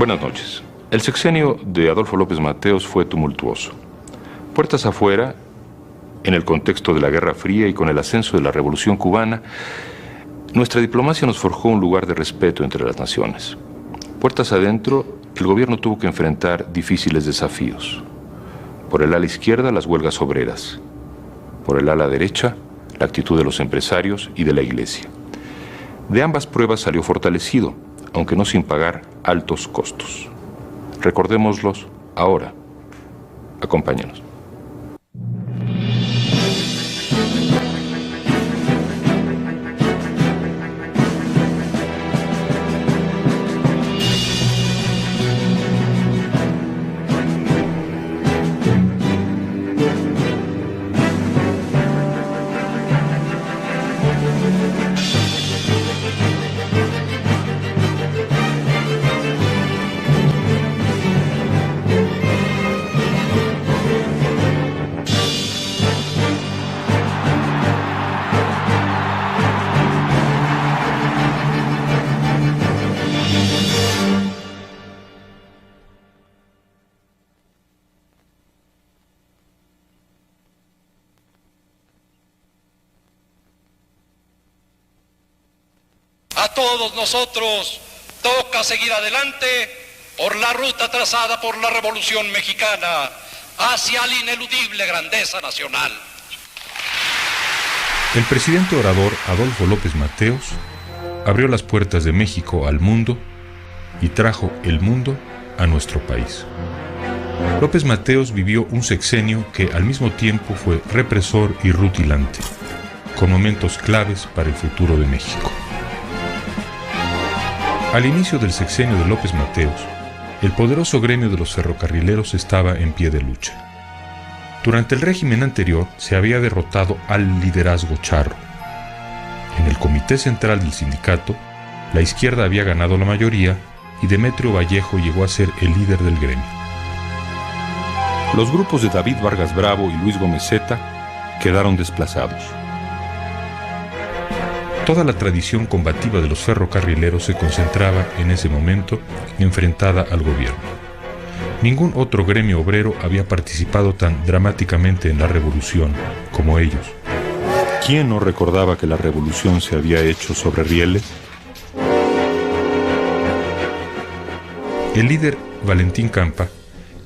Buenas noches. El sexenio de Adolfo López Mateos fue tumultuoso. Puertas afuera, en el contexto de la Guerra Fría y con el ascenso de la Revolución Cubana, nuestra diplomacia nos forjó un lugar de respeto entre las naciones. Puertas adentro, el gobierno tuvo que enfrentar difíciles desafíos. Por el ala izquierda, las huelgas obreras. Por el ala derecha, la actitud de los empresarios y de la Iglesia. De ambas pruebas salió fortalecido, aunque no sin pagar altos costos. Recordémoslos ahora. Acompáñenos. A todos nosotros toca seguir adelante por la ruta trazada por la Revolución Mexicana hacia la ineludible grandeza nacional. El presidente orador Adolfo López Mateos abrió las puertas de México al mundo y trajo el mundo a nuestro país. López Mateos vivió un sexenio que al mismo tiempo fue represor y rutilante, con momentos claves para el futuro de México. Al inicio del sexenio de López Mateos, el poderoso gremio de los ferrocarrileros estaba en pie de lucha. Durante el régimen anterior se había derrotado al liderazgo charro. En el comité central del sindicato, la izquierda había ganado la mayoría y Demetrio Vallejo llegó a ser el líder del gremio. Los grupos de David Vargas Bravo y Luis Gómez Zeta quedaron desplazados. Toda la tradición combativa de los ferrocarrileros se concentraba en ese momento enfrentada al gobierno. Ningún otro gremio obrero había participado tan dramáticamente en la revolución como ellos. ¿Quién no recordaba que la revolución se había hecho sobre rieles? El líder Valentín Campa,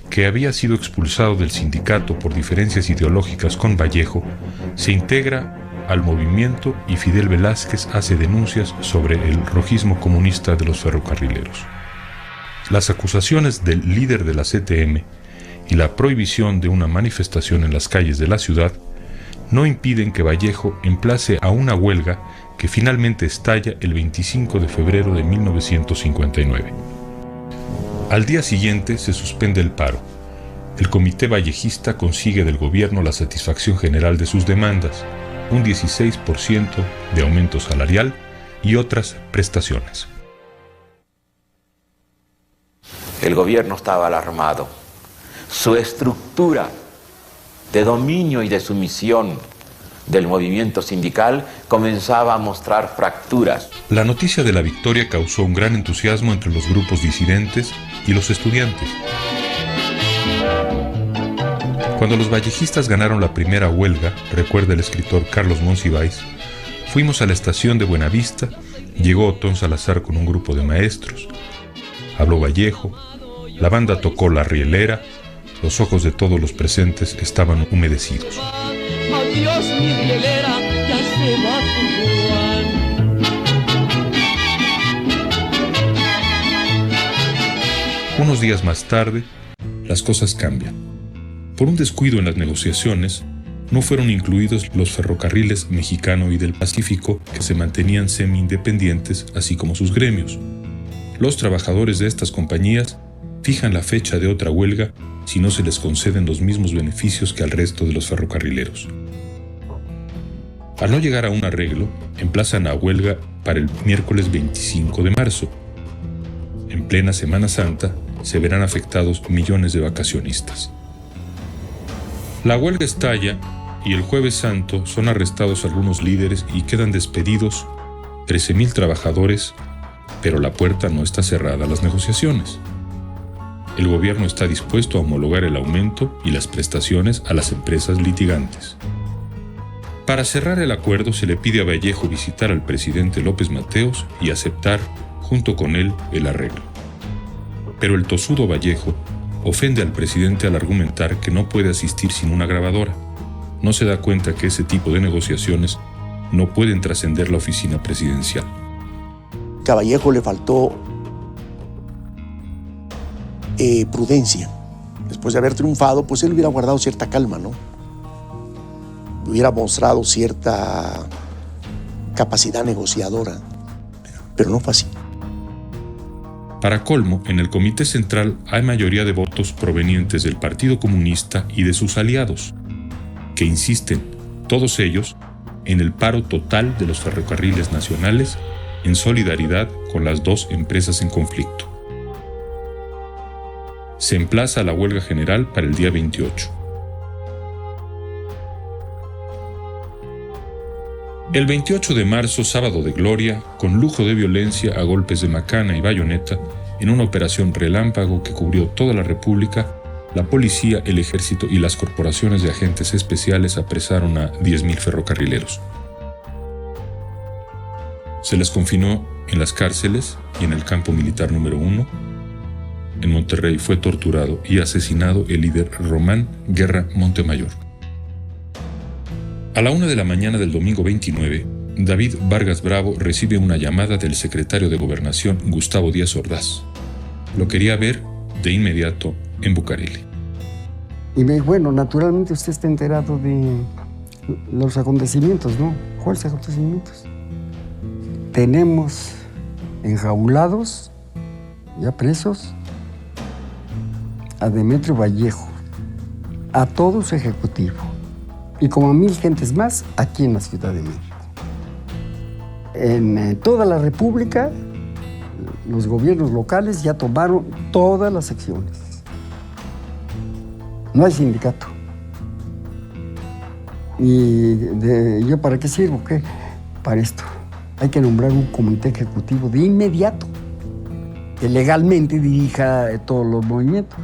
que había sido expulsado del sindicato por diferencias ideológicas con Vallejo, se integra al movimiento y Fidel Velázquez hace denuncias sobre el rojismo comunista de los ferrocarrileros. Las acusaciones del líder de la CTM y la prohibición de una manifestación en las calles de la ciudad no impiden que Vallejo emplace a una huelga que finalmente estalla el 25 de febrero de 1959. Al día siguiente se suspende el paro. El comité vallejista consigue del gobierno la satisfacción general de sus demandas, un 16% de aumento salarial y otras prestaciones. El gobierno estaba alarmado. Su estructura de dominio y de sumisión del movimiento sindical comenzaba a mostrar fracturas. La noticia de la victoria causó un gran entusiasmo entre los grupos disidentes y los estudiantes. Cuando los vallejistas ganaron la primera huelga, recuerda el escritor Carlos Monsiváis, fuimos a la estación de Buenavista, llegó Otón Salazar con un grupo de maestros, habló Vallejo, la banda tocó La Rielera, los ojos de todos los presentes estaban humedecidos. Adiós, mi rielera, ya se va tu Juan. Unos días más tarde, las cosas cambian. Por un descuido en las negociaciones, no fueron incluidos los ferrocarriles Mexicano y del Pacífico, que se mantenían semi-independientes, así como sus gremios. Los trabajadores de estas compañías fijan la fecha de otra huelga si no se les conceden los mismos beneficios que al resto de los ferrocarrileros. Al no llegar a un arreglo, emplazan a huelga para el miércoles 25 de marzo. En plena Semana Santa, se verán afectados millones de vacacionistas. La huelga estalla y el Jueves Santo son arrestados algunos líderes y quedan despedidos 13,000 trabajadores, pero la puerta no está cerrada a las negociaciones. el gobierno está dispuesto a homologar el aumento y las prestaciones a las empresas litigantes. Para cerrar el acuerdo se le pide a Vallejo visitar al presidente López Mateos y aceptar, junto con él, el arreglo. Pero el tosudo Vallejo ofende al presidente al argumentar que no puede asistir sin una grabadora. No se da cuenta que ese tipo de negociaciones no pueden trascender la oficina presidencial. A Vallejo le faltó prudencia. Después de haber triunfado, pues él hubiera guardado cierta calma, ¿no? Hubiera mostrado cierta capacidad negociadora, pero no fue así. Para colmo, en el Comité Central hay mayoría de votos provenientes del Partido Comunista y de sus aliados, que insisten, todos ellos, en el paro total de los ferrocarriles nacionales en solidaridad con las dos empresas en conflicto. Se emplaza la huelga general para el día 28. El 28 de marzo, sábado de gloria, con lujo de violencia a golpes de macana y bayoneta, en una operación relámpago que cubrió toda la República, la policía, el ejército y las corporaciones de agentes especiales apresaron a 10,000 ferrocarrileros. Se les confinó en las cárceles y en el campo militar número 1. En Monterrey fue torturado y asesinado el líder Román Guerra Montemayor. A la 1 de la mañana del domingo 29, David Vargas Bravo recibe una llamada del secretario de Gobernación Gustavo Díaz Ordaz. Lo quería ver de inmediato en Bucareli. Y me dijo, bueno, naturalmente usted está enterado de los acontecimientos, ¿no? ¿Cuáles acontecimientos? Tenemos enjaulados, ya presos, a Demetrio Vallejo, a todo su ejecutivo, y como a 1,000 gentes más aquí en la Ciudad de México. En toda la República, los gobiernos locales ya tomaron todas las secciones. No hay sindicato. ¿Y yo para qué sirvo? ¿Qué? Para esto. Hay que nombrar un comité ejecutivo de inmediato que legalmente dirija todos los movimientos.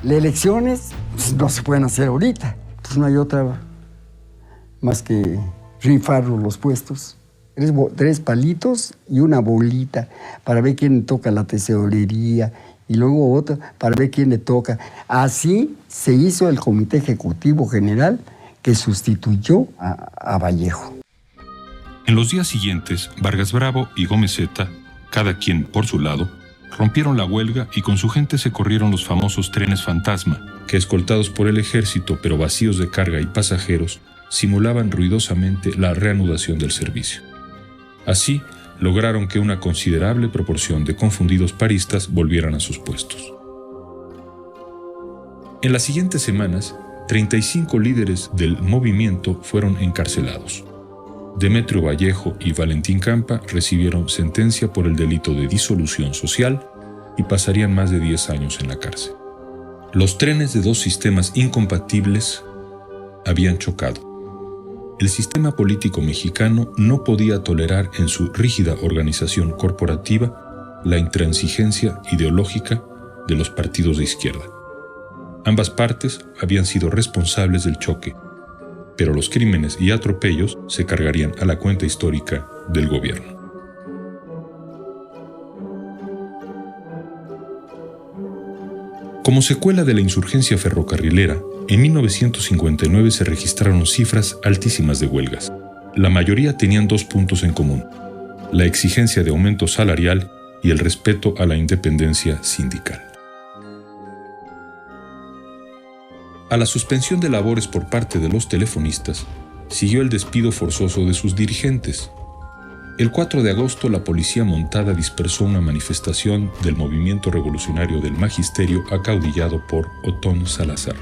Las elecciones no se pueden hacer ahorita. Pues no hay otra más que rifar los puestos. 3 palitos y una bolita para ver quién le toca la tesorería y luego otra para ver quién le toca. Así se hizo el Comité Ejecutivo General que sustituyó a Vallejo. En los días siguientes, Vargas Bravo y Gómez Zeta, cada quien por su lado, rompieron la huelga y con su gente se corrieron los famosos trenes fantasma, que escoltados por el ejército pero vacíos de carga y pasajeros, simulaban ruidosamente la reanudación del servicio. Así, lograron que una considerable proporción de confundidos paristas volvieran a sus puestos. En las siguientes semanas, 35 líderes del movimiento fueron encarcelados. Demetrio Vallejo y Valentín Campa recibieron sentencia por el delito de disolución social y pasarían más de 10 años en la cárcel. Los trenes de 2 sistemas incompatibles habían chocado. El sistema político mexicano no podía tolerar en su rígida organización corporativa la intransigencia ideológica de los partidos de izquierda. Ambas partes habían sido responsables del choque, pero los crímenes y atropellos se cargarían a la cuenta histórica del gobierno. Como secuela de la insurgencia ferrocarrilera, en 1959 se registraron cifras altísimas de huelgas. La mayoría tenían 2 puntos en común: la exigencia de aumento salarial y el respeto a la independencia sindical. A la suspensión de labores por parte de los telefonistas, siguió el despido forzoso de sus dirigentes. El 4 de agosto, la policía montada dispersó una manifestación del movimiento revolucionario del Magisterio acaudillado por Otón Salazar.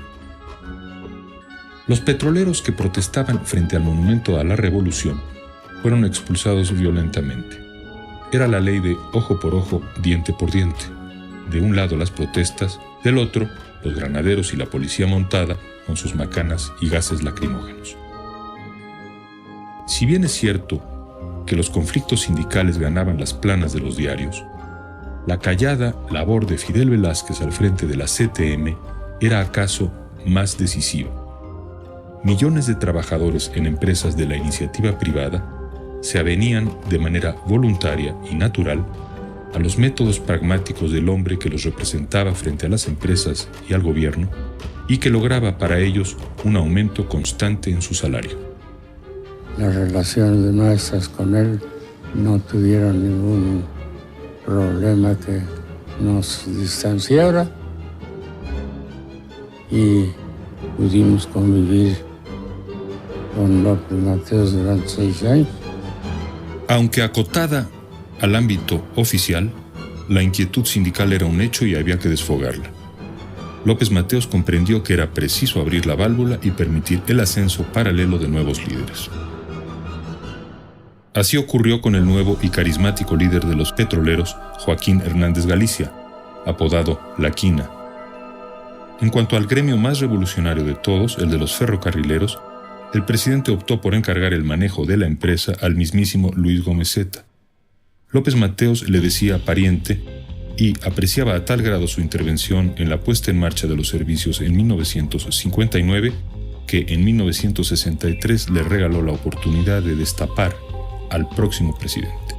Los petroleros que protestaban frente al monumento a la Revolución fueron expulsados violentamente. Era la ley de ojo por ojo, diente por diente. De un lado las protestas, del otro los granaderos y la policía montada con sus macanas y gases lacrimógenos. Si bien es cierto que los conflictos sindicales ganaban las planas de los diarios, la callada labor de Fidel Velázquez al frente de la CTM era acaso más decisiva. Millones de trabajadores en empresas de la iniciativa privada se avenían de manera voluntaria y natural a los métodos pragmáticos del hombre que los representaba frente a las empresas y al gobierno y que lograba para ellos un aumento constante en su salario. Las relaciones nuestras con él no tuvieron ningún problema que nos distanciara y pudimos convivir con López Mateos durante 6 años. Aunque acotada al ámbito oficial, la inquietud sindical era un hecho y había que desfogarla. López Mateos comprendió que era preciso abrir la válvula y permitir el ascenso paralelo de nuevos líderes. Así ocurrió con el nuevo y carismático líder de los petroleros, Joaquín Hernández Galicia, apodado La Quina. En cuanto al gremio más revolucionario de todos, el de los ferrocarrileros, el presidente optó por encargar el manejo de la empresa al mismísimo Luis Gómez Zeta. López Mateos le decía pariente y apreciaba a tal grado su intervención en la puesta en marcha de los servicios en 1959 que en 1963 le regaló la oportunidad de destapar al próximo presidente.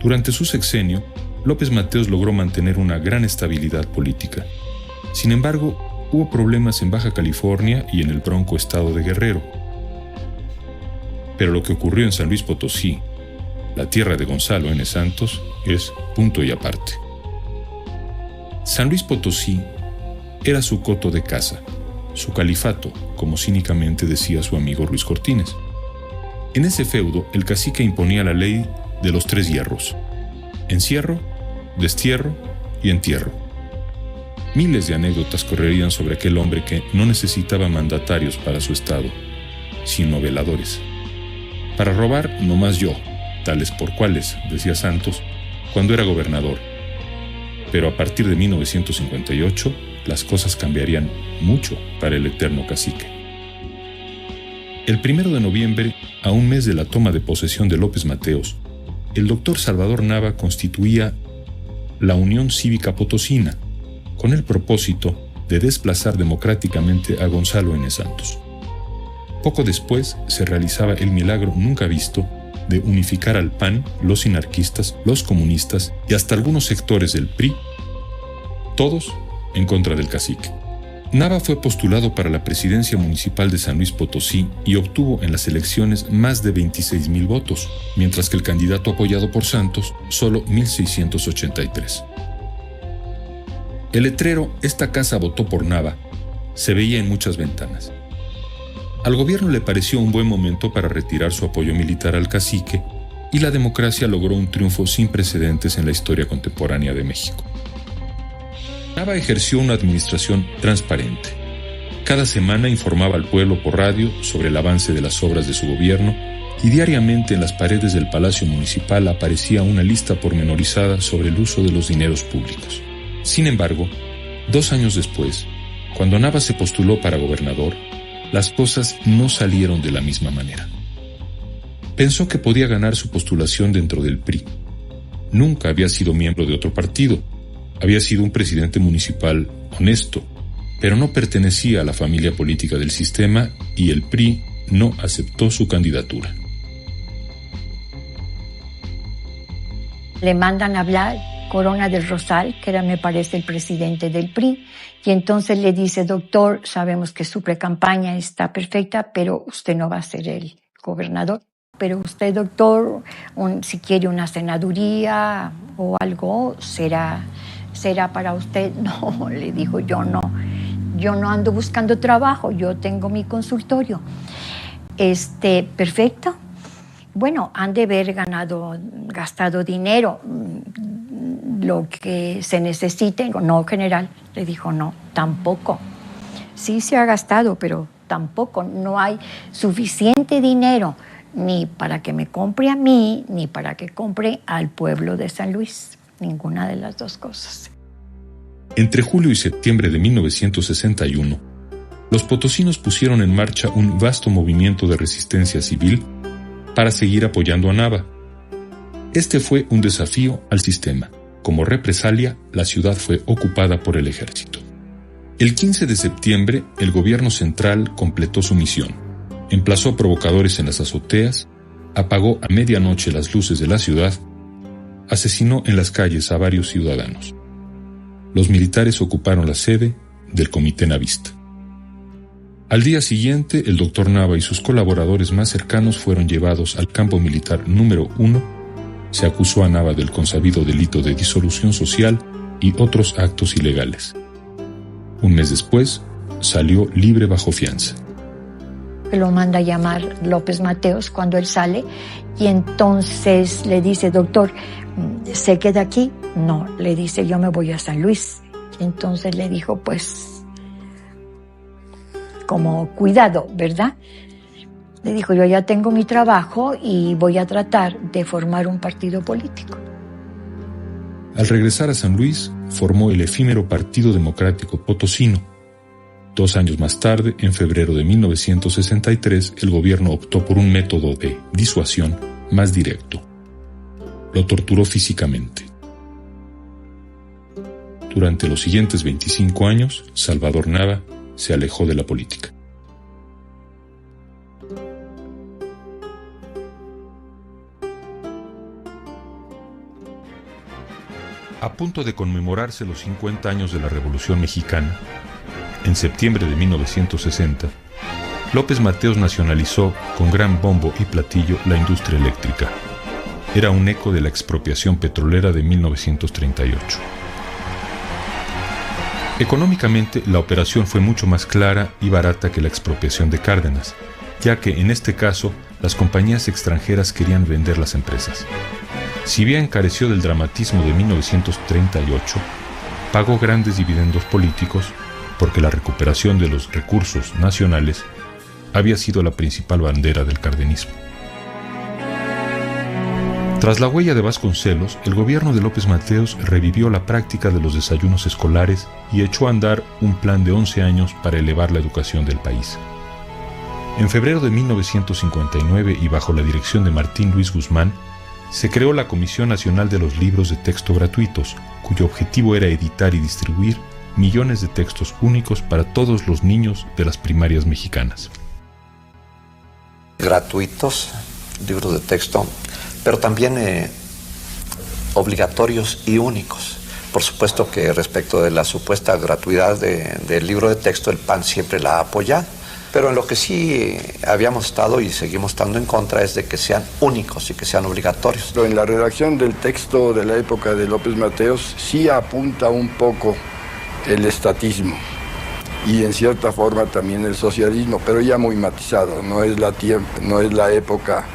Durante su sexenio, López Mateos logró mantener una gran estabilidad política. Sin embargo, hubo problemas en Baja California y en el bronco estado de Guerrero. Pero lo que ocurrió en San Luis Potosí, la tierra de Gonzalo N. Santos, es punto y aparte. San Luis Potosí era su coto de caza, su califato, como cínicamente decía su amigo Ruiz Cortines. En ese feudo, el cacique imponía la ley de los 3 hierros: encierro, destierro y entierro. Miles de anécdotas correrían sobre aquel hombre que no necesitaba mandatarios para su estado, sino veladores. Para robar, nomás yo, tales por cuales, decía Santos, cuando era gobernador. Pero a partir de 1958, las cosas cambiarían mucho para el eterno cacique. El 1 de noviembre, a un mes de la toma de posesión de López Mateos, el doctor Salvador Nava constituía la Unión Cívica Potosina, con el propósito de desplazar democráticamente a Gonzalo N. Santos. Poco después se realizaba el milagro nunca visto de unificar al PAN, los sinarquistas, los comunistas y hasta algunos sectores del PRI, todos en contra del cacique. Nava fue postulado para la presidencia municipal de San Luis Potosí y obtuvo en las elecciones más de 26,000 votos, mientras que el candidato apoyado por Santos solo 1,683. El letrero "Esta casa votó por Nava" se veía en muchas ventanas. Al gobierno le pareció un buen momento para retirar su apoyo militar al cacique y la democracia logró un triunfo sin precedentes en la historia contemporánea de México. Nava ejerció una administración transparente. Cada semana informaba al pueblo por radio sobre el avance de las obras de su gobierno y diariamente en las paredes del Palacio Municipal aparecía una lista pormenorizada sobre el uso de los dineros públicos. Sin embargo, 2 años después, cuando Nava se postuló para gobernador, las cosas no salieron de la misma manera. Pensó que podía ganar su postulación dentro del PRI. Nunca había sido miembro de otro partido. Había sido un presidente municipal honesto, pero no pertenecía a la familia política del sistema y el PRI no aceptó su candidatura. Le mandan a hablar Corona del Rosal, que era, me parece, el presidente del PRI, y entonces le dice: doctor, sabemos que su precampaña está perfecta, pero usted no va a ser el gobernador. Pero usted, doctor, si quiere una senaduría o algo, será para usted. No, le dijo, yo no ando buscando trabajo, yo tengo mi consultorio. Perfecto. Bueno, han de haber gastado dinero, lo que se necesite. No, general, le dijo, no, tampoco. Sí se ha gastado, pero tampoco, no hay suficiente dinero ni para que me compre a mí, ni para que compre al pueblo de San Luis. Ninguna de las dos cosas. Entre julio y septiembre de 1961, los potosinos pusieron en marcha un vasto movimiento de resistencia civil para seguir apoyando a Nava. Este fue un desafío al sistema. Como represalia, la ciudad fue ocupada por el ejército. El 15 de septiembre, el gobierno central completó su misión. Emplazó a provocadores en las azoteas, apagó a medianoche las luces de la ciudad, asesinó en las calles a varios ciudadanos. Los militares ocuparon la sede del Comité Navista. Al día siguiente, el doctor Nava y sus colaboradores más cercanos fueron llevados al campo militar número 1. Se acusó a Nava del consabido delito de disolución social y otros actos ilegales. Un mes después, salió libre bajo fianza. Lo manda a llamar López Mateos cuando él sale y entonces le dice, doctor, ¿se queda aquí? No, le dice, yo me voy a San Luis. Entonces le dijo, pues, como cuidado, ¿verdad? Le dijo, yo ya tengo mi trabajo y voy a tratar de formar un partido político. Al regresar a San Luis, formó el efímero Partido Democrático Potosino. 2 años más tarde, en febrero de 1963, el gobierno optó por un método de disuasión más directo. Lo torturó físicamente. Durante los siguientes 25 años, Salvador Nava se alejó de la política. A punto de conmemorarse los 50 años de la Revolución Mexicana, en septiembre de 1960, López Mateos nacionalizó con gran bombo y platillo la industria eléctrica. Era un eco de la expropiación petrolera de 1938. Económicamente, la operación fue mucho más clara y barata que la expropiación de Cárdenas, ya que en este caso las compañías extranjeras querían vender las empresas. Si bien careció del dramatismo de 1938, pagó grandes dividendos políticos porque la recuperación de los recursos nacionales había sido la principal bandera del cardenismo. Tras la huella de Vasconcelos, el gobierno de López Mateos revivió la práctica de los desayunos escolares y echó a andar un plan de 11 años para elevar la educación del país. En febrero de 1959 y bajo la dirección de Martín Luis Guzmán, se creó la Comisión Nacional de los Libros de Texto Gratuitos, cuyo objetivo era editar y distribuir millones de textos únicos para todos los niños de las primarias mexicanas. Gratuitos, libros de texto, pero también obligatorios y únicos. Por supuesto que respecto de la supuesta gratuidad del libro de texto, el PAN siempre la ha apoyado. Pero en lo que sí habíamos estado y seguimos estando en contra es de que sean únicos y que sean obligatorios. En la redacción del texto de la época de López Mateos sí apunta un poco el estatismo y en cierta forma también el socialismo, pero ya muy matizado. No es la época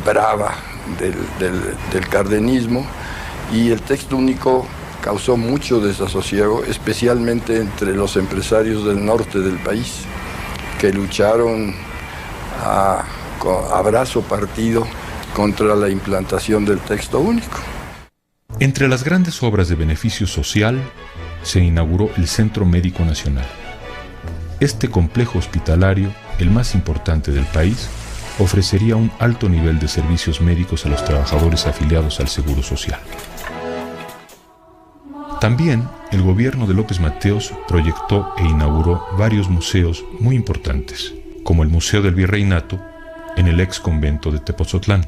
brava del cardenismo, y el texto único causó mucho desasosiego, especialmente entre los empresarios del norte del país, que lucharon a brazo partido contra la implantación del texto único. Entre las grandes obras de beneficio social, se inauguró el Centro Médico Nacional. Este complejo hospitalario, el más importante del país, ofrecería un alto nivel de servicios médicos a los trabajadores afiliados al Seguro Social. También, el gobierno de López Mateos proyectó e inauguró varios museos muy importantes, como el Museo del Virreinato en el ex convento de Tepozotlán.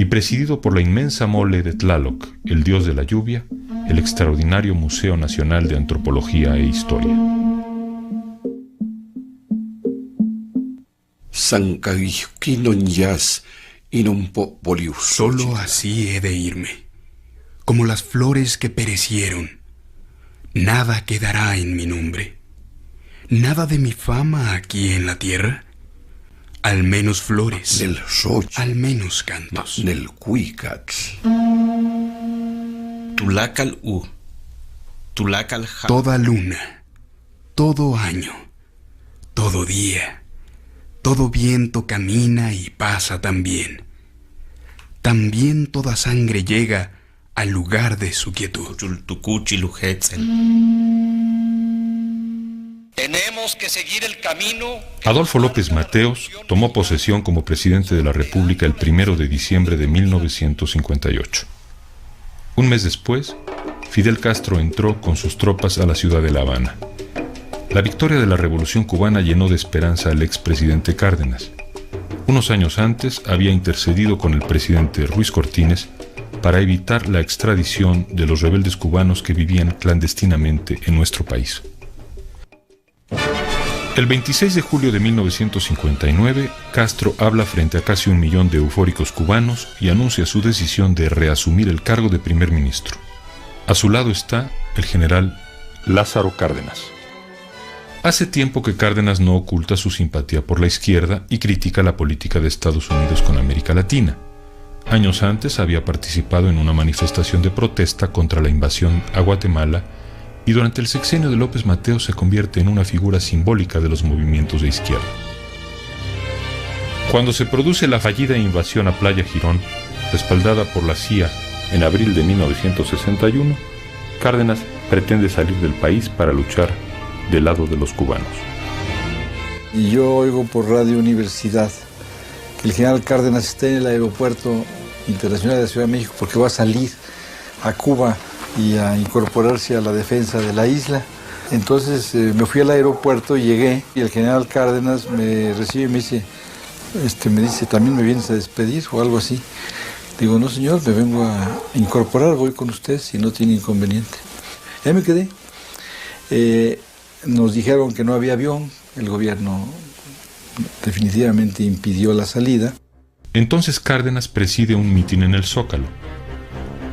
Y presidido por la inmensa mole de Tlaloc, el dios de la lluvia, el extraordinario Museo Nacional de Antropología e Historia. Solo así he de irme, como las flores que perecieron. Nada quedará en mi nombre, nada de mi fama aquí en la tierra. Al menos flores, al menos cantos. Toda luna, todo año, todo día, todo viento camina y pasa también. También toda sangre llega al lugar de su quietud. Tenemos que seguir el camino. Adolfo López Mateos tomó posesión como presidente de la República el 1 de diciembre de 1958. Un mes después, Fidel Castro entró con sus tropas a la ciudad de La Habana. La victoria de la Revolución cubana llenó de esperanza al expresidente Cárdenas. Unos años antes había intercedido con el presidente Ruiz Cortines para evitar la extradición de los rebeldes cubanos que vivían clandestinamente en nuestro país. El 26 de julio de 1959, Castro habla frente a casi 1 millón de eufóricos cubanos y anuncia su decisión de reasumir el cargo de primer ministro. A su lado está el general Lázaro Cárdenas. Hace tiempo que Cárdenas no oculta su simpatía por la izquierda y critica la política de Estados Unidos con América Latina. Años antes había participado en una manifestación de protesta contra la invasión a Guatemala y durante el sexenio de López Mateos se convierte en una figura simbólica de los movimientos de izquierda. Cuando se produce la fallida invasión a Playa Girón, respaldada por la CIA en abril de 1961, Cárdenas pretende salir del país para luchar del lado de los cubanos. Y yo oigo por Radio Universidad que el general Cárdenas está en el aeropuerto internacional de la Ciudad de México porque va a salir a Cuba y a incorporarse a la defensa de la isla. Entonces me fui al aeropuerto, llegué y el general Cárdenas me recibe y me dice, ¿también me vienes a despedir o algo así? Digo, no señor, me vengo a incorporar, voy con usted si no tiene inconveniente. Ya me quedé. Nos dijeron que no había avión, el gobierno definitivamente impidió la salida. Entonces Cárdenas preside un mitin en el Zócalo.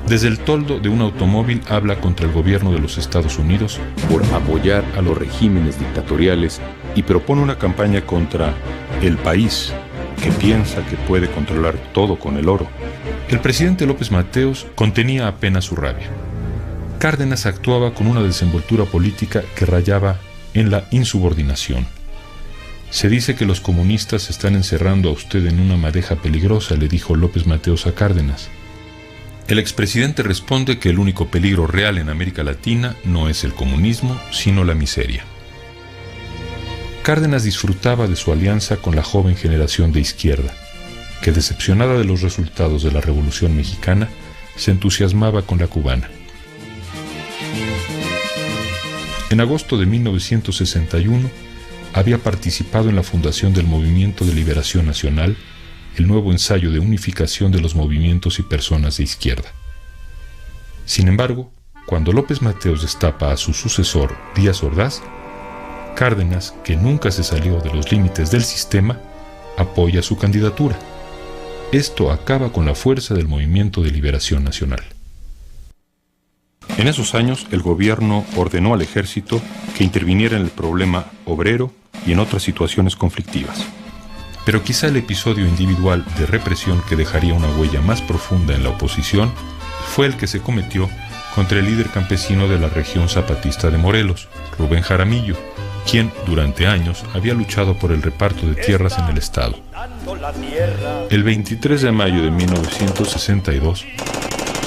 Desde el toldo de un automóvil habla contra el gobierno de los Estados Unidos por apoyar a los regímenes dictatoriales y propone una campaña contra el país que piensa que puede controlar todo con el oro. El presidente López Mateos contenía apenas su rabia. Cárdenas actuaba con una desenvoltura política que rayaba en la insubordinación. Se dice que los comunistas están encerrando a usted en una madeja peligrosa, le dijo López Mateos a Cárdenas. El expresidente responde que el único peligro real en América Latina no es el comunismo, sino la miseria. Cárdenas disfrutaba de su alianza con la joven generación de izquierda, que decepcionada de los resultados de la Revolución Mexicana, se entusiasmaba con la cubana. En agosto de 1961, había participado en la fundación del Movimiento de Liberación Nacional, el nuevo ensayo de unificación de los movimientos y personas de izquierda. Sin embargo, cuando López Mateos destapa a su sucesor, Díaz Ordaz, Cárdenas, que nunca se salió de los límites del sistema, apoya su candidatura. Esto acaba con la fuerza del Movimiento de Liberación Nacional. En esos años, el gobierno ordenó al ejército que interviniera en el problema obrero y en otras situaciones conflictivas. Pero quizá el episodio individual de represión que dejaría una huella más profunda en la oposición fue el que se cometió contra el líder campesino de la región zapatista de Morelos, Rubén Jaramillo, quien durante años había luchado por el reparto de tierras en el estado. El 23 de mayo de 1962,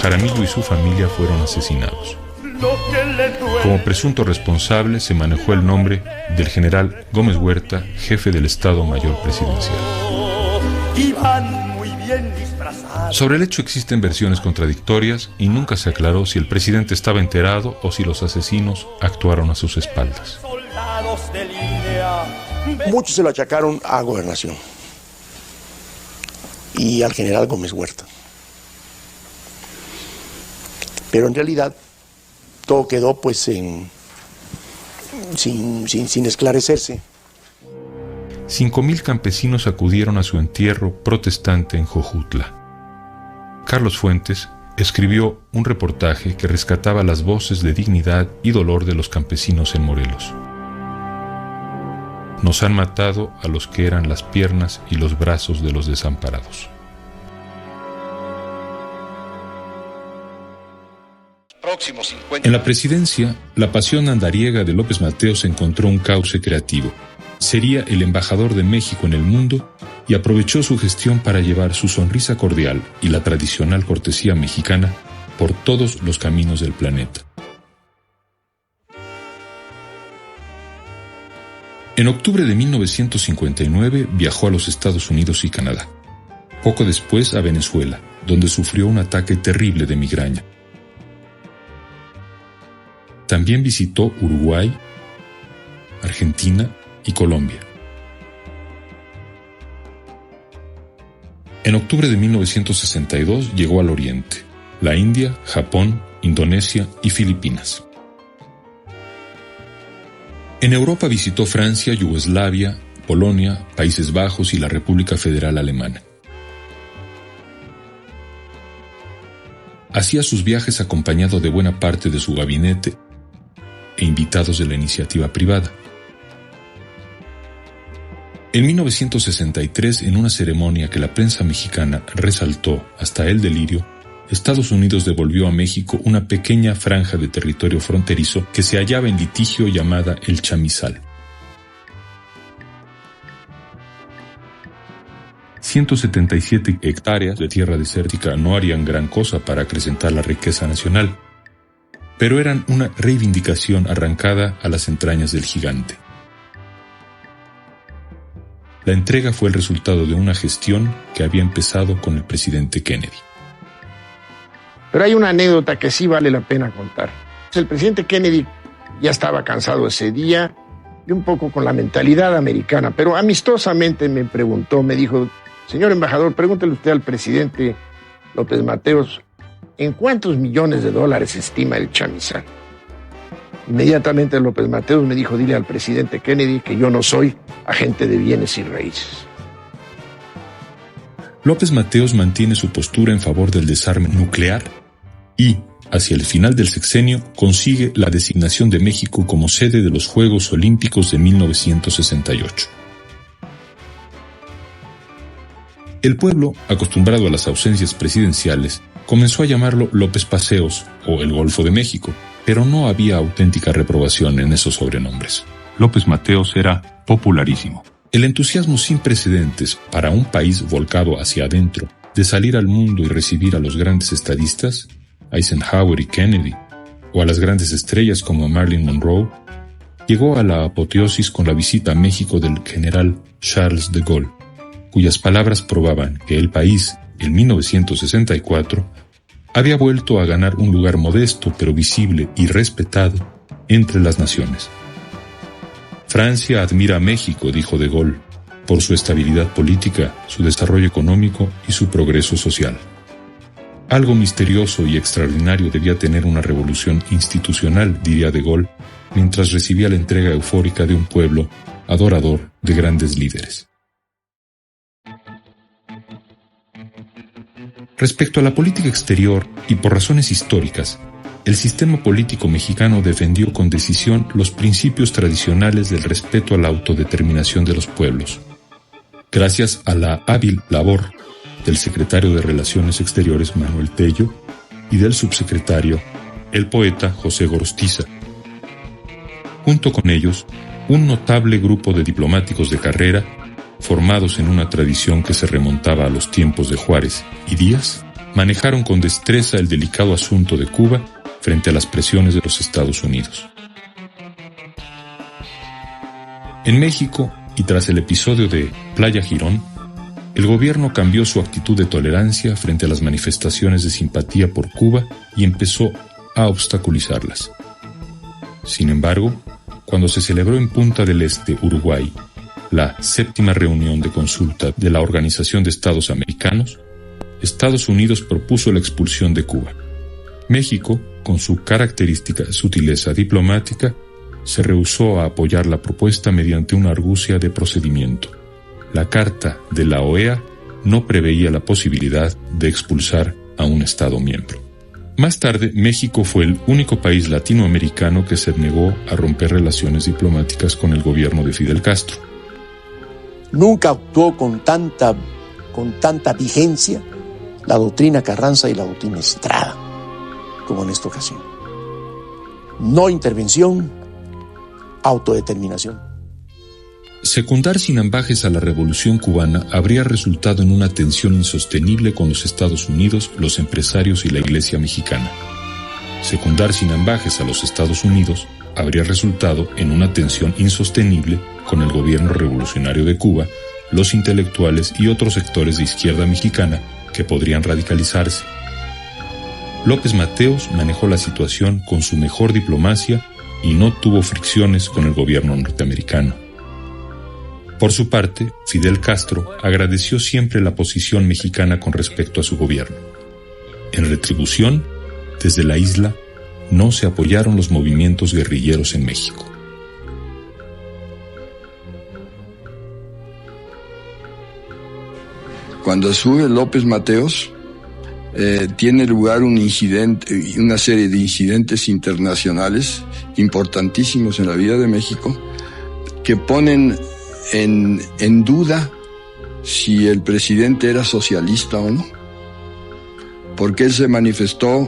Jaramillo y su familia fueron asesinados. Como presunto responsable se manejó el nombre del general Gómez Huerta, jefe del Estado Mayor Presidencial. Sobre el hecho existen versiones contradictorias y nunca se aclaró si el presidente estaba enterado o si los asesinos actuaron a sus espaldas. Muchos se lo achacaron a Gobernación y al general Gómez Huerta. Pero en realidad todo quedó pues sin esclarecerse. 5,000 campesinos acudieron a su entierro protestante en Jojutla. Carlos Fuentes escribió un reportaje que rescataba las voces de dignidad y dolor de los campesinos en Morelos. Nos han matado a los que eran las piernas y los brazos de los desamparados. En la presidencia, la pasión andariega de López Mateos encontró un cauce creativo. sería el embajador de México en el mundo y aprovechó su gestión para llevar su sonrisa cordial y la tradicional cortesía mexicana por todos los caminos del planeta. En octubre de 1959 viajó a los Estados Unidos y Canadá. Poco después a Venezuela, donde sufrió un ataque terrible de migraña. También visitó Uruguay, Argentina y Colombia. En octubre de 1962 llegó al Oriente, la India, Japón, Indonesia y Filipinas. En Europa visitó Francia, Yugoslavia, Polonia, Países Bajos y la República Federal Alemana. Hacía sus viajes acompañado de buena parte de su gabinete e invitados de la iniciativa privada. En 1963, en una ceremonia que la prensa mexicana resaltó hasta el delirio, Estados Unidos devolvió a México una pequeña franja de territorio fronterizo que se hallaba en litigio llamada el Chamizal. 177 hectáreas de tierra desértica no harían gran cosa para acrecentar la riqueza nacional, pero eran una reivindicación arrancada a las entrañas del gigante. La entrega fue el resultado de una gestión que había empezado con el presidente Kennedy. Pero hay una anécdota que sí vale la pena contar. El presidente Kennedy ya estaba cansado ese día y un poco con la mentalidad americana, pero amistosamente me preguntó, me dijo: señor embajador, pregúntele usted al presidente López Mateos, ¿en cuántos millones de dólares estima el Chamizal? Inmediatamente López Mateos me dijo: dile al presidente Kennedy que yo no soy agente de bienes y raíces. López Mateos mantiene su postura en favor del desarme nuclear y, hacia el final del sexenio, consigue la designación de México como sede de los Juegos Olímpicos de 1968. El pueblo, acostumbrado a las ausencias presidenciales, comenzó a llamarlo López Paseos o el Golfo de México, pero no había auténtica reprobación en esos sobrenombres. López Mateos era popularísimo. El entusiasmo sin precedentes para un país volcado hacia adentro de salir al mundo y recibir a los grandes estadistas, Eisenhower y Kennedy, o a las grandes estrellas como Marilyn Monroe, llegó a la apoteosis con la visita a México del general Charles de Gaulle, cuyas palabras probaban que el país, en 1964, había vuelto a ganar un lugar modesto pero visible y respetado entre las naciones. Francia admira a México, dijo de Gaulle, por su estabilidad política, su desarrollo económico y su progreso social. Algo misterioso y extraordinario debía tener una revolución institucional, diría de Gaulle, mientras recibía la entrega eufórica de un pueblo adorador de grandes líderes. Respecto a la política exterior, y por razones históricas, el sistema político mexicano defendió con decisión los principios tradicionales del respeto a la autodeterminación de los pueblos. Gracias a la hábil labor del secretario de Relaciones Exteriores Manuel Tello y del subsecretario, el poeta José Gorostiza. Junto con ellos, un notable grupo de diplomáticos de carrera, formados en una tradición que se remontaba a los tiempos de Juárez y Díaz, manejaron con destreza el delicado asunto de Cuba frente a las presiones de los Estados Unidos. En México, y tras el episodio de Playa Girón, el gobierno cambió su actitud de tolerancia frente a las manifestaciones de simpatía por Cuba y empezó a obstaculizarlas. Sin embargo, cuando se celebró en Punta del Este, Uruguay, la 7ª reunión de consulta de la Organización de Estados Americanos, Estados Unidos propuso la expulsión de Cuba. México, con su característica sutileza diplomática, se rehusó a apoyar la propuesta mediante una argucia de procedimiento. La Carta de la OEA no preveía la posibilidad de expulsar a un Estado miembro. Más tarde, México fue el único país latinoamericano que se negó a romper relaciones diplomáticas con el gobierno de Fidel Castro. Nunca actuó con tanta vigencia la doctrina Carranza y la doctrina Estrada como en esta ocasión. No intervención, autodeterminación. Secundar sin ambajes a la Revolución cubana habría resultado en una tensión insostenible con los Estados Unidos, los empresarios y la Iglesia mexicana. Secundar sin ambajes a los Estados Unidos habría resultado en una tensión insostenible con el gobierno revolucionario de Cuba, los intelectuales y otros sectores de izquierda mexicana que podrían radicalizarse. López Mateos manejó la situación con su mejor diplomacia y no tuvo fricciones con el gobierno norteamericano. Por su parte, Fidel Castro agradeció siempre la posición mexicana con respecto a su gobierno. En retribución, desde la isla, no se apoyaron los movimientos guerrilleros en México. Cuando sube López Mateos, tiene lugar un incidente, una serie de incidentes internacionales importantísimos en la vida de México que ponen en duda si el presidente era socialista o no, porque él se manifestó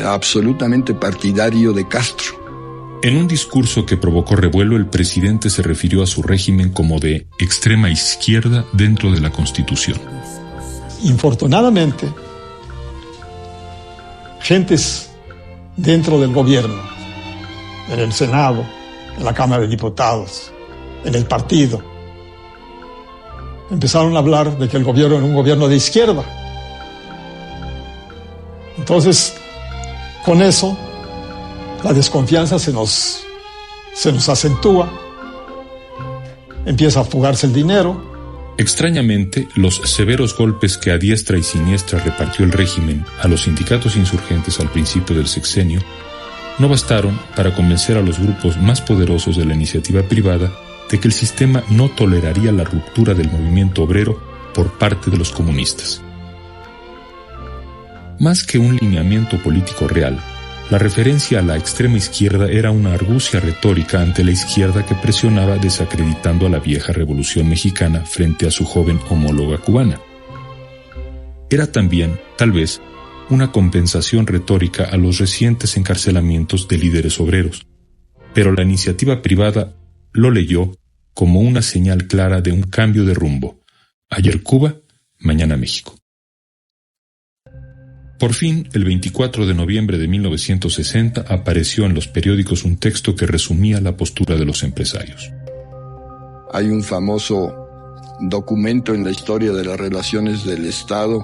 absolutamente partidario de Castro. En un discurso que provocó revuelo, el presidente se refirió a su régimen como de extrema izquierda dentro de la Constitución. Infortunadamente, gentes dentro del gobierno, en el Senado, en la Cámara de Diputados, en el partido, empezaron a hablar de que el gobierno era un gobierno de izquierda. Entonces, con eso, la desconfianza se nos acentúa, empieza a fugarse el dinero. Extrañamente, los severos golpes que a diestra y siniestra repartió el régimen a los sindicatos insurgentes al principio del sexenio no bastaron para convencer a los grupos más poderosos de la iniciativa privada de que el sistema no toleraría la ruptura del movimiento obrero por parte de los comunistas. Más que un lineamiento político real, la referencia a la extrema izquierda era una argucia retórica ante la izquierda que presionaba desacreditando a la vieja revolución mexicana frente a su joven homóloga cubana. Era también, tal vez, una compensación retórica a los recientes encarcelamientos de líderes obreros, pero la iniciativa privada lo leyó como una señal clara de un cambio de rumbo. Ayer Cuba, mañana México. Por fin, el 24 de noviembre de 1960 apareció en los periódicos un texto que resumía la postura de los empresarios. Hay un famoso documento en la historia de las relaciones del Estado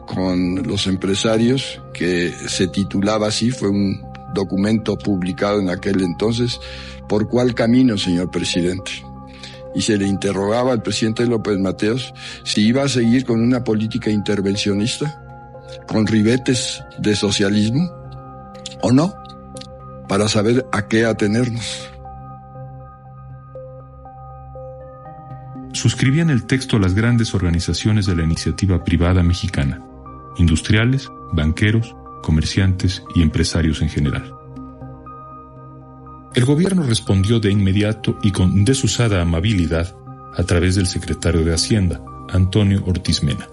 con los empresarios que se titulaba así, fue un documento publicado en aquel entonces, ¿por cuál camino, señor presidente? Y se le interrogaba al presidente López Mateos si iba a seguir con una política intervencionista, con ribetes de socialismo, o no, para saber a qué atenernos. Suscribían el texto las grandes organizaciones de la iniciativa privada mexicana, industriales, banqueros, comerciantes y empresarios en general. El gobierno respondió de inmediato y con desusada amabilidad a través del secretario de Hacienda, Antonio Ortiz Mena.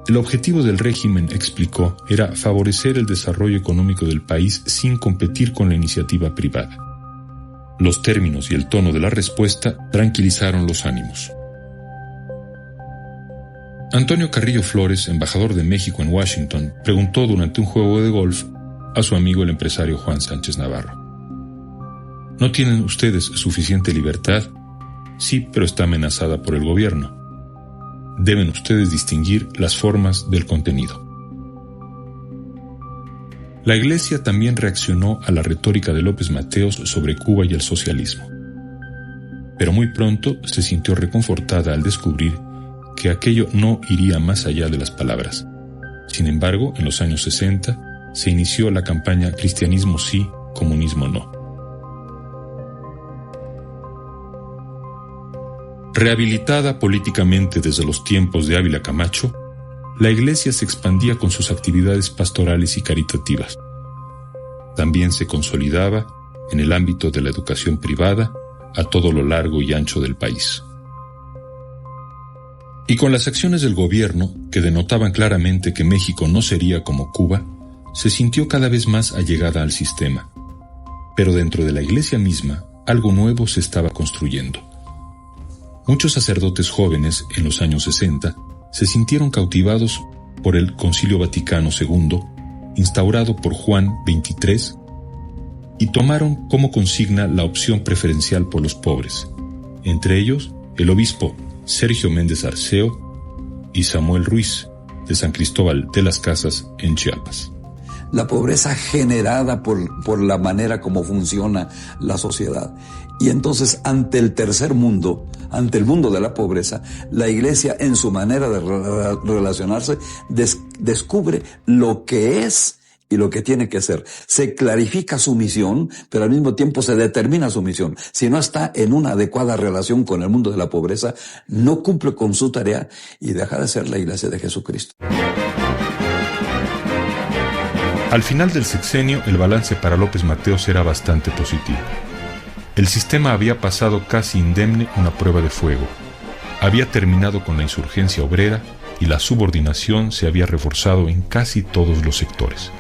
El objetivo del régimen, explicó, era favorecer el desarrollo económico del país sin competir con la iniciativa privada. Los términos y el tono de la respuesta tranquilizaron los ánimos. Antonio Carrillo Flores, embajador de México en Washington, preguntó durante un juego de golf a su amigo el empresario Juan Sánchez Navarro: ¿no tienen ustedes suficiente libertad? Sí, pero está amenazada por el gobierno. Deben ustedes distinguir las formas del contenido. La Iglesia también reaccionó a la retórica de López Mateos sobre Cuba y el socialismo. Pero muy pronto se sintió reconfortada al descubrir que aquello no iría más allá de las palabras. Sin embargo, en los años 60 se inició la campaña Cristianismo sí, comunismo no. Rehabilitada políticamente desde los tiempos de Ávila Camacho, la Iglesia se expandía con sus actividades pastorales y caritativas. También se consolidaba en el ámbito de la educación privada a todo lo largo y ancho del país. Y con las acciones del gobierno, que denotaban claramente que México no sería como Cuba, se sintió cada vez más allegada al sistema. Pero dentro de la Iglesia misma, algo nuevo se estaba construyendo. Muchos sacerdotes jóvenes en los años 60 se sintieron cautivados por el Concilio Vaticano II, instaurado por Juan XXIII, y tomaron como consigna la opción preferencial por los pobres, entre ellos el obispo Sergio Méndez Arceo y Samuel Ruiz, de San Cristóbal de las Casas, en Chiapas. La pobreza generada por la manera como funciona la sociedad. Y entonces, ante el tercer mundo, ante el mundo de la pobreza, la Iglesia, en su manera de relacionarse, descubre lo que es y lo que tiene que ser. Se clarifica su misión, pero al mismo tiempo se determina su misión. Si no está en una adecuada relación con el mundo de la pobreza, no cumple con su tarea y deja de ser la Iglesia de Jesucristo. Al final del sexenio, el balance para López Mateos era bastante positivo. El sistema había pasado casi indemne una prueba de fuego, había terminado con la insurgencia obrera y la subordinación se había reforzado en casi todos los sectores.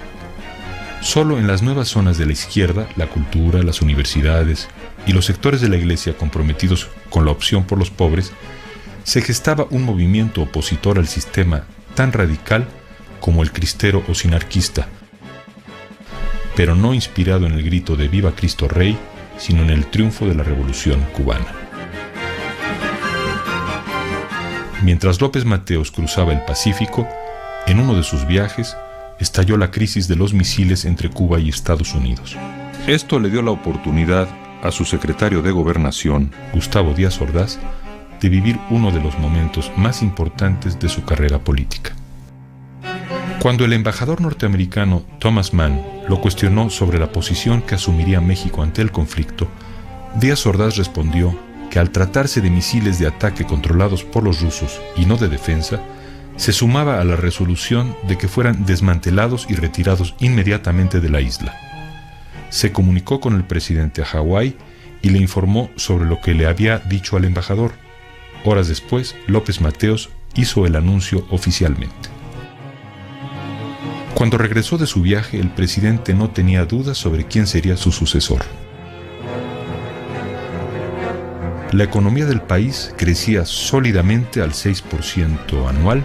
Solo en las nuevas zonas de la izquierda, la cultura, las universidades y los sectores de la Iglesia comprometidos con la opción por los pobres, se gestaba un movimiento opositor al sistema tan radical como el cristero o sinarquista, pero no inspirado en el grito de «Viva Cristo Rey», sino en el triunfo de la Revolución Cubana. Mientras López Mateos cruzaba el Pacífico, en uno de sus viajes, estalló la crisis de los misiles entre Cuba y Estados Unidos. Esto le dio la oportunidad a su secretario de Gobernación, Gustavo Díaz Ordaz, de vivir uno de los momentos más importantes de su carrera política. Cuando el embajador norteamericano Thomas Mann lo cuestionó sobre la posición que asumiría México ante el conflicto, Díaz Ordaz respondió que al tratarse de misiles de ataque controlados por los rusos y no de defensa, se sumaba a la resolución de que fueran desmantelados y retirados inmediatamente de la isla. Se comunicó con el presidente a Hawái y le informó sobre lo que le había dicho al embajador. Horas después, López Mateos hizo el anuncio oficialmente. Cuando regresó de su viaje, el presidente no tenía dudas sobre quién sería su sucesor. La economía del país crecía sólidamente al 6% anual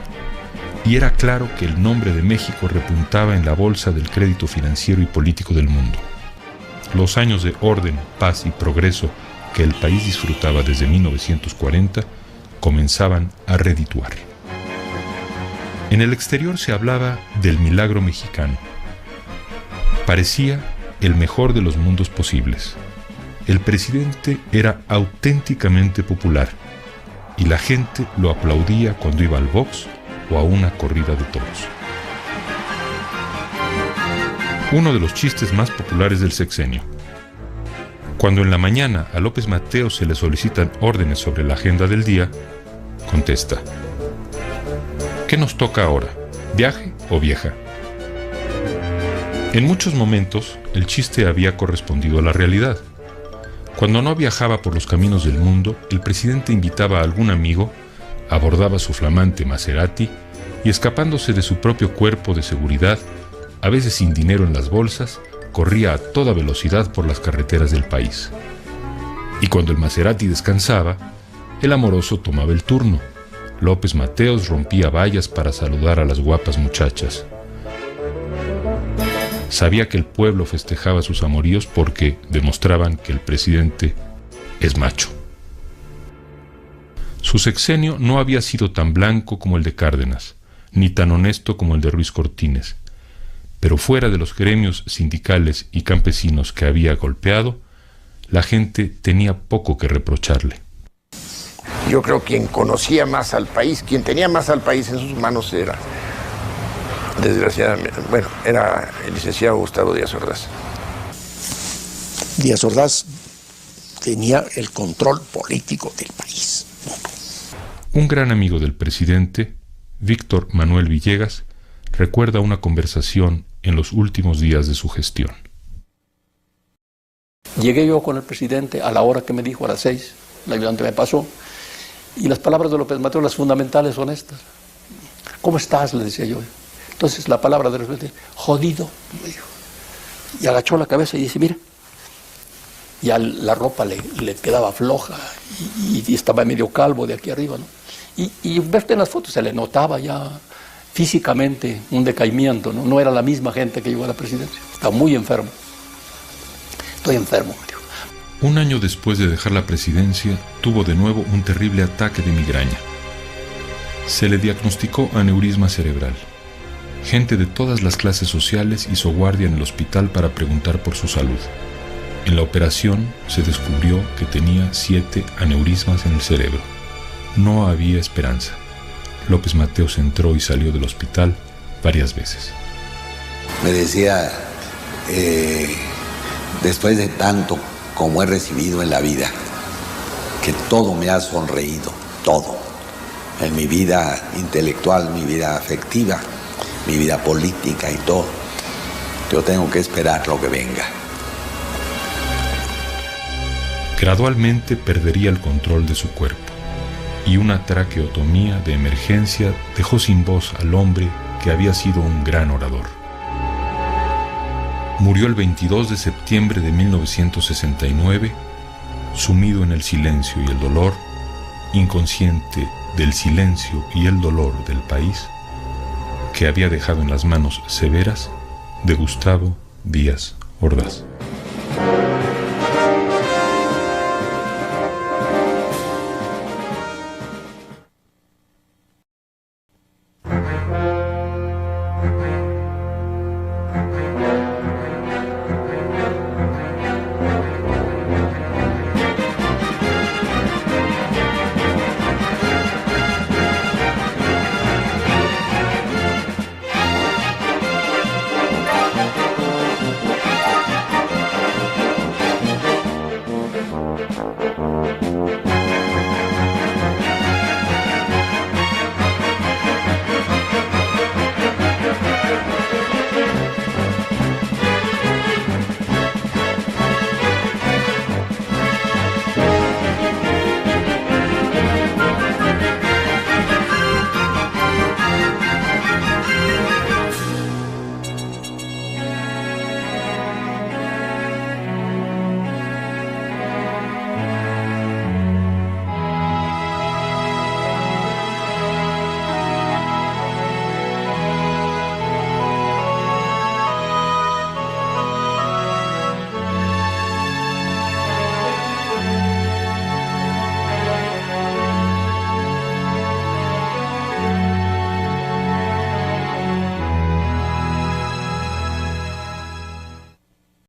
y era claro que el nombre de México repuntaba en la bolsa del crédito financiero y político del mundo. Los años de orden, paz y progreso que el país disfrutaba desde 1940 comenzaban a redituar. En el exterior se hablaba del milagro mexicano. Parecía el mejor de los mundos posibles. El presidente era auténticamente popular y la gente lo aplaudía cuando iba al box o a una corrida de toros. Uno de los chistes más populares del sexenio. Cuando en la mañana a López Mateos se le solicitan órdenes sobre la agenda del día, contesta: ¿qué nos toca ahora? ¿Viaje o vieja? En muchos momentos, el chiste había correspondido a la realidad. Cuando no viajaba por los caminos del mundo, el presidente invitaba a algún amigo, abordaba su flamante Maserati y, escapándose de su propio cuerpo de seguridad, a veces sin dinero en las bolsas, corría a toda velocidad por las carreteras del país. Y cuando el Maserati descansaba, el amoroso tomaba el turno. López Mateos rompía vallas para saludar a las guapas muchachas. Sabía que el pueblo festejaba sus amoríos porque demostraban que el presidente es macho. Su sexenio no había sido tan blanco como el de Cárdenas, ni tan honesto como el de Ruiz Cortines, pero fuera de los gremios sindicales y campesinos que había golpeado, la gente tenía poco que reprocharle. Yo creo que quien conocía más al país, quien tenía más al país en sus manos era, desgraciadamente, era el licenciado Gustavo Díaz Ordaz. Díaz Ordaz tenía el control político del país. Un gran amigo del presidente, Víctor Manuel Villegas, recuerda una conversación en los últimos días de su gestión. Llegué yo con el presidente a la hora que me dijo, a las 6, el ayudante me pasó, y las palabras de López Mateos, las fundamentales, son estas. ¿Cómo estás?, le decía yo. Entonces la palabra de repente, jodido, me dijo. Y agachó la cabeza y dice, mira. ya la ropa le quedaba floja y estaba medio calvo de aquí arriba, ¿no? Y verte en las fotos se le notaba ya físicamente un decaimiento, ¿no? No era la misma gente que llegó a la presidencia, estaba muy enfermo. Estoy enfermo, me dijo. Un año después de dejar la presidencia, tuvo de nuevo un terrible ataque de migraña. Se le diagnosticó aneurisma cerebral. Gente de todas las clases sociales hizo guardia en el hospital para preguntar por su salud. En la operación se descubrió que tenía 7 aneurismas en el cerebro. No había esperanza. López Mateos entró y salió del hospital varias veces. Me decía, después de tanto como he recibido en la vida, que todo me ha sonreído, todo. En mi vida intelectual, mi vida afectiva, mi vida política y todo. Yo tengo que esperar lo que venga. Gradualmente perdería el control de su cuerpo y una traqueotomía de emergencia dejó sin voz al hombre que había sido un gran orador. Murió el 22 de septiembre de 1969, sumido en el silencio y el dolor, inconsciente del silencio y el dolor del país, que había dejado en las manos severas de Gustavo Díaz Ordaz.